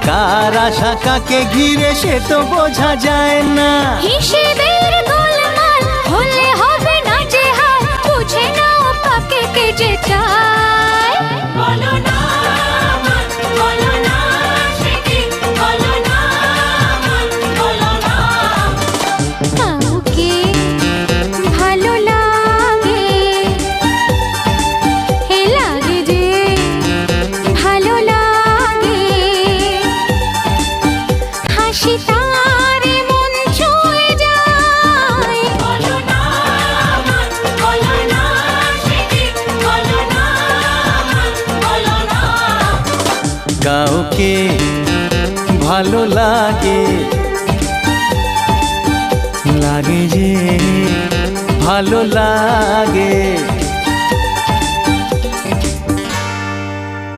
কার আশা কাকে ঘিরে সে তো বোঝা যায় না। হিসেবের গোলমাল হলে হবে না যে হাল, বুঝে নাও কাকে কে যে চায়। বলো না বলো না সে কি, বলো না বলো না। কাউকে ভালো লাগে, হে লাগে যে ভালো লাগে, হাসি তার মন ছুঁয়ে যায়। বলো না সে কি, বলো না বলো না। কাউকে ভালো লাগে, লাগে যে ভালো লাগে।